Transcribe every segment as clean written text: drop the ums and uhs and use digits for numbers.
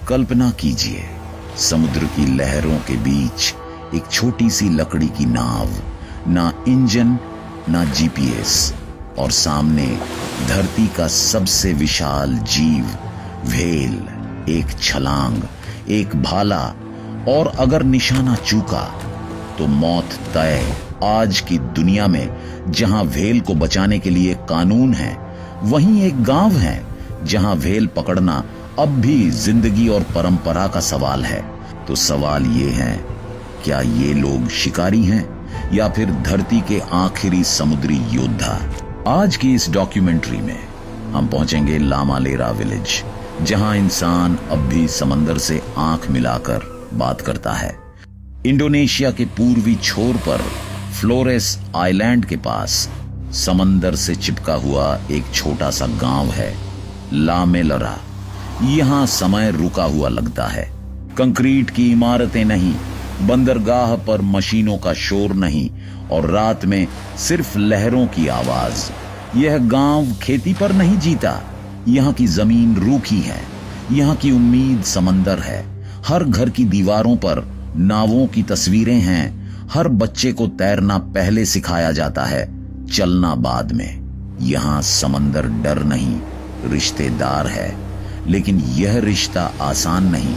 कल्पना कीजिए, समुद्र की लहरों के बीच एक छोटी सी लकड़ी की नाव, ना इंजन ना जीपीएस, और सामने धरती का सबसे विशाल जीव व्हेल, एक छलांग, एक भाला, और अगर निशाना चूका तो मौत तय। आज की दुनिया में जहां व्हेल को बचाने के लिए कानून है, वहीं एक गांव है जहां व्हेल पकड़ना अब भी जिंदगी और परंपरा का सवाल है। तो सवाल ये है, क्या ये लोग शिकारी हैं या फिर धरती के आखिरी समुद्री योद्धा? आज की इस डॉक्यूमेंट्री में हम पहुंचेंगे लामा लेरा विलेज, जहां इंसान अब भी समंदर से आंख मिलाकर बात करता है। इंडोनेशिया के पूर्वी छोर पर फ्लोरेस आइलैंड के पास समंदर से चिपका हुआ एक छोटा सा गांव है, लामेलरा। यहां समय रुका हुआ लगता है। कंक्रीट की इमारतें नहीं, बंदरगाह पर मशीनों का शोर नहीं, और रात में सिर्फ लहरों की आवाज। यह गांव खेती पर नहीं जीता। यहाँ की जमीन रूखी है, यहाँ की उम्मीद समंदर है। हर घर की दीवारों पर नावों की तस्वीरें हैं। हर बच्चे को तैरना पहले सिखाया जाता है, चलना बाद में। यहाँ समंदर डर नहीं, रिश्तेदार है। लेकिन यह रिश्ता आसान नहीं।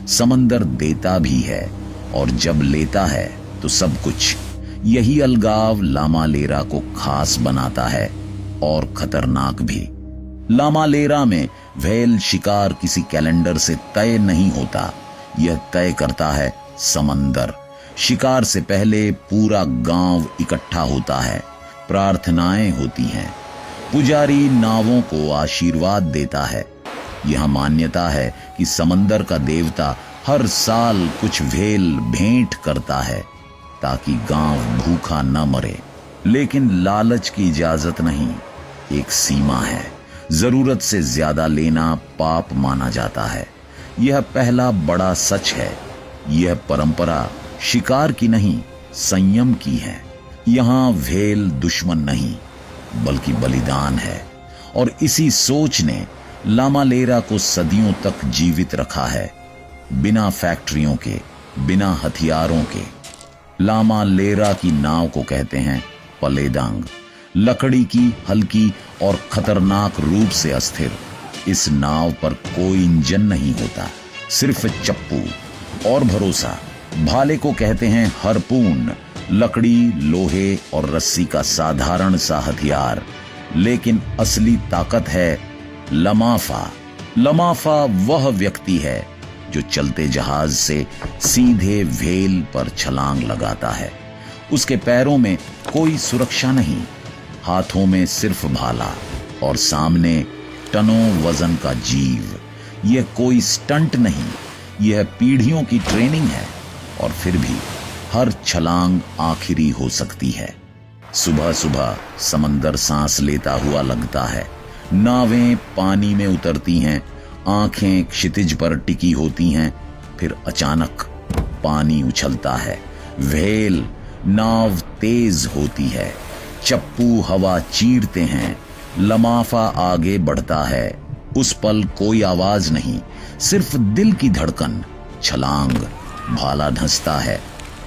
समंदर देता भी है, और जब लेता है तो सब कुछ। यही अलगाव लामालेरा को खास बनाता है, और खतरनाक भी। लामालेरा में व्हेल शिकार किसी कैलेंडर से तय नहीं होता, यह तय करता है समंदर। शिकार से पहले पूरा गांव इकट्ठा होता है, प्रार्थनाएं होती हैं, पुजारी नावों को आशीर्वाद देता है। यह मान्यता है कि समंदर का देवता हर साल कुछ व्हेल भेंट करता है ताकि गांव भूखा न मरे। लेकिन लालच की इजाजत नहीं, एक सीमा है। जरूरत से ज्यादा लेना पाप माना जाता है। यह पहला बड़ा सच है। यह परंपरा शिकार की नहीं, संयम की है। यहां व्हेल दुश्मन नहीं, बल्कि बलिदान है। और इसी सोच ने लामालेरा को सदियों तक जीवित रखा है, बिना फैक्ट्रियों के, बिना हथियारों के। लामालेरा की नाव को कहते हैं पलेदांग। लकड़ी की, हल्की और खतरनाक रूप से अस्थिर। इस नाव पर कोई इंजन नहीं होता, सिर्फ चप्पू और भरोसा। भाले को कहते हैं हरपून, लकड़ी, लोहे और रस्सी का साधारण सा हथियार। लेकिन असली ताकत है लमाफा। लमाफा वह व्यक्ति है जो चलते जहाज से सीधे व्हेल पर छलांग लगाता है। उसके पैरों में कोई सुरक्षा नहीं, हाथों में सिर्फ भाला, और सामने टनों वजन का जीव। यह कोई स्टंट नहीं, यह पीढ़ियों की ट्रेनिंग है। और फिर भी हर छलांग आखिरी हो सकती है। सुबह सुबह समंदर सांस लेता हुआ लगता है। नावें पानी में उतरती हैं, आंखें क्षितिज पर टिकी होती हैं। फिर अचानक पानी उछलता है, व्हेल, नाव तेज होती है, चप्पू हवा चीरते हैं, लमाफा आगे बढ़ता है। उस पल कोई आवाज नहीं, सिर्फ दिल की धड़कन। छलांग, भाला धंसता है।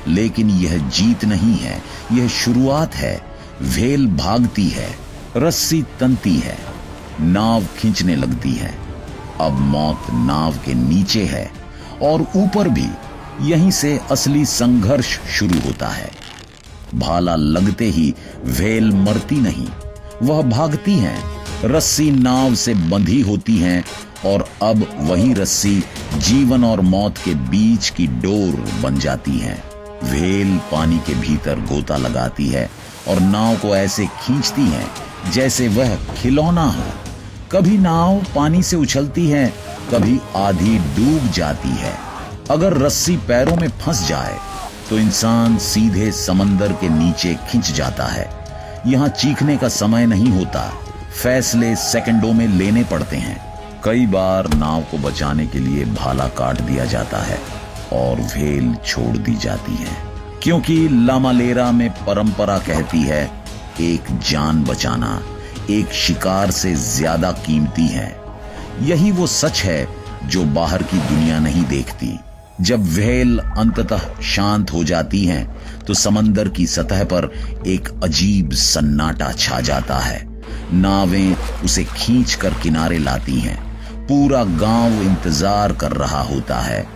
लेकिन यह जीत नहीं है, यह शुरुआत है। व्हेल भागती है, रस्सी तनती है, नाव खींचने लगती है। अब मौत नाव के नीचे है, और ऊपर भी। यहीं से असली संघर्ष शुरू होता है। भाला लगते ही व्हेल मरती नहीं, वह भागती है। रस्सी नाव से बंधी होती है, और अब वही रस्सी जीवन और मौत के बीच की डोर बन जाती है। व्हेल पानी के भीतर गोता लगाती है, और नाव को ऐसे खींचती है जैसे वह खिलौना हो। कभी नाव पानी से उछलती है, कभी आधी डूब जाती है। अगर रस्सी पैरों में फंस जाए तो इंसान सीधे समंदर के नीचे खिंच जाता है। यहाँ चीखने का समय नहीं होता, फैसले सेकंडों में लेने पड़ते हैं। कई बार नाव को बचाने के लिए भाला काट दिया जाता है और व्हेल छोड़ दी जाती है, क्योंकि लामालेरा में परंपरा कहती है एक जान बचाना एक शिकार से ज्यादा कीमती है। यही वो सच है जो बाहर की दुनिया नहीं देखती। जब व्हेल अंततः शांत हो जाती हैं, तो समंदर की सतह पर एक अजीब सन्नाटा छा जाता है। नावें उसे खींचकर किनारे लाती हैं। पूरा गांव इंतजार कर रहा होता है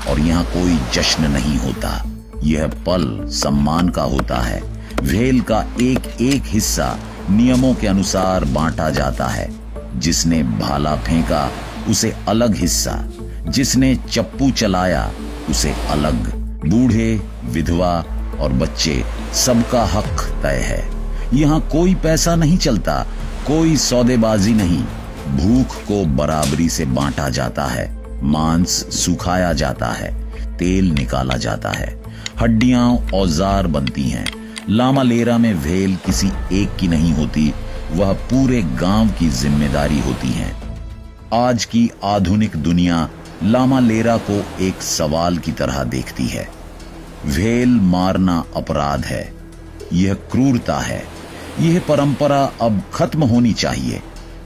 और यहाँ कोई जश्न नहीं होता। यह पल सम्मान का होता है। व्हेल का एक एक हिस्सा नियमों के अनुसार बांटा जाता है। जिसने भाला फेंका उसे अलग हिस्सा, जिसने चप्पू चलाया उसे अलग। बूढ़े, विधवा और बच्चे, सबका हक तय है। यहाँ कोई पैसा नहीं चलता, कोई सौदेबाजी नहीं। भूख को बराबरी से बांटा जाता है। मांस सुखाया जाता है, तेल निकाला जाता है, हड्डियां औजार बनती हैं। लामालेरा में व्हेल किसी एक की नहीं होती, वह पूरे गांव की जिम्मेदारी होती है। आज की आधुनिक दुनिया लामालेरा को एक सवाल की तरह देखती है। व्हेल मारना अपराध है, यह क्रूरता है। यह परंपरा अब खत्म होनी चाहिए।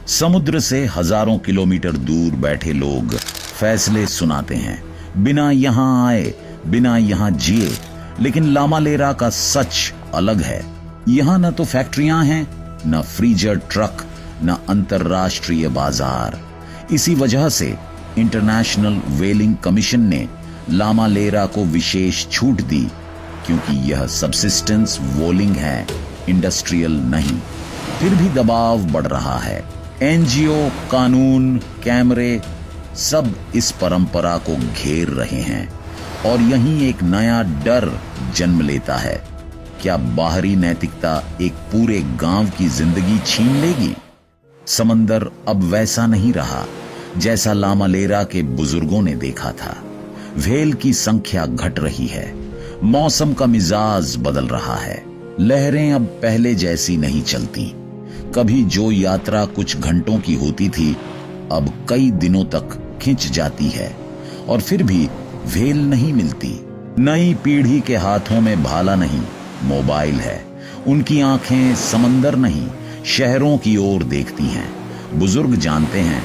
समुद्र से हजारों किलोमीटर दूर बैठे लोग फैसले सुनाते हैं, बिना यहां आए, बिना यहां जिए। लेकिन लामालेरा का सच अलग है। यहां न तो फैक्ट्रियां हैं, न फ्रीजर ट्रक, न अंतरराष्ट्रीय बाजार। इसी वजह से इंटरनेशनल व्हेलिंग कमीशन ने लामालेरा को विशेष छूट दी, क्योंकि यह सबसिस्टेंस वोलिंग है, इंडस्ट्रियल नहीं। फिर भी दबाव बढ़ रहा है। एनजीओ, कानून, कैमरे सब इस परंपरा को घेर रहे हैं और यहीं एक नया डर जन्म लेता है। क्या बाहरी नैतिकता एक पूरे गांव की जिंदगी छीन लेगी? समंदर अब वैसा नहीं रहा जैसा लामालेरा के बुजुर्गों ने देखा था। व्हेल की संख्या घट रही है। मौसम का मिजाज बदल रहा है। लहरें अब पहले जैसी नहीं चलती। कभी जो यात्रा कुछ घंटों की होती थी, अब कई दिनों तक खिंच जाती है। और फिर भी व्हेल नहीं मिलती। नई पीढ़ी के हाथों में भाला नहीं, मोबाइल है। उनकी आंखें समंदर नहीं, शहरों की ओर देखती हैं। बुजुर्ग जानते हैं,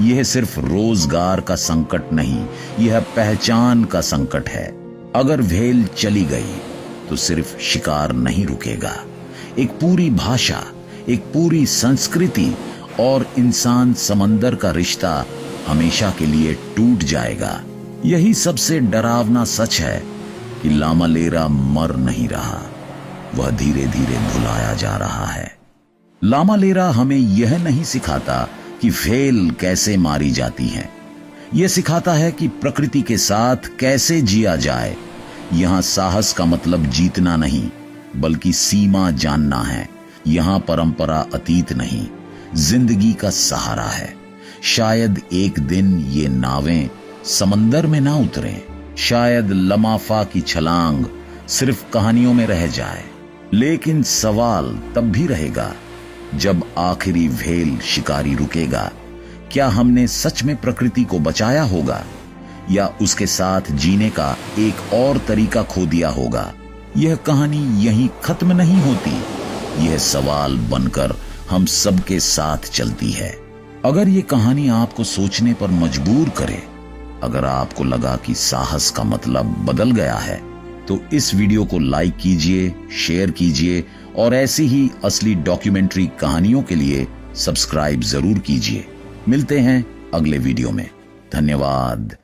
यह सिर्फ रोजगार का संकट नहीं, यह पहचान का संकट है। अगर व्हेल चली गई तो सिर्फ शिकार नहीं रुकेगा। एक पूरी भाषा, एक पूरी संस्कृति और इंसान समंदर का रिश्ता हमेशा के लिए टूट जाएगा। यही सबसे डरावना सच है कि लामालेरा मर नहीं रहा, वह धीरे धीरे भुलाया जा रहा है। लामालेरा हमें यह नहीं सिखाता कि व्हेल कैसे मारी जाती है। यह सिखाता है कि प्रकृति के साथ कैसे जिया जाए। यहां साहस का मतलब जीतना नहीं, बल्कि सीमा जानना है। यहां परंपरा अतीत नहीं, जिंदगी का सहारा है। शायद एक दिन ये नावें समंदर में ना उतरें, शायद लमाफा की छलांग सिर्फ कहानियों में रह जाए। लेकिन सवाल तब भी रहेगा जब आखिरी व्हेल शिकारी रुकेगा। क्या हमने सच में प्रकृति को बचाया होगा, या उसके साथ जीने का एक और तरीका खो दिया होगा? यह कहानी यहीं खत्म नहीं होती, यह सवाल बनकर हम सबके साथ चलती है। अगर ये कहानी आपको सोचने पर मजबूर करे, अगर आपको लगा कि साहस का मतलब बदल गया है, तो इस वीडियो को लाइक कीजिए, शेयर कीजिए और ऐसी ही असली डॉक्यूमेंट्री कहानियों के लिए सब्सक्राइब जरूर कीजिए। मिलते हैं अगले वीडियो में। धन्यवाद।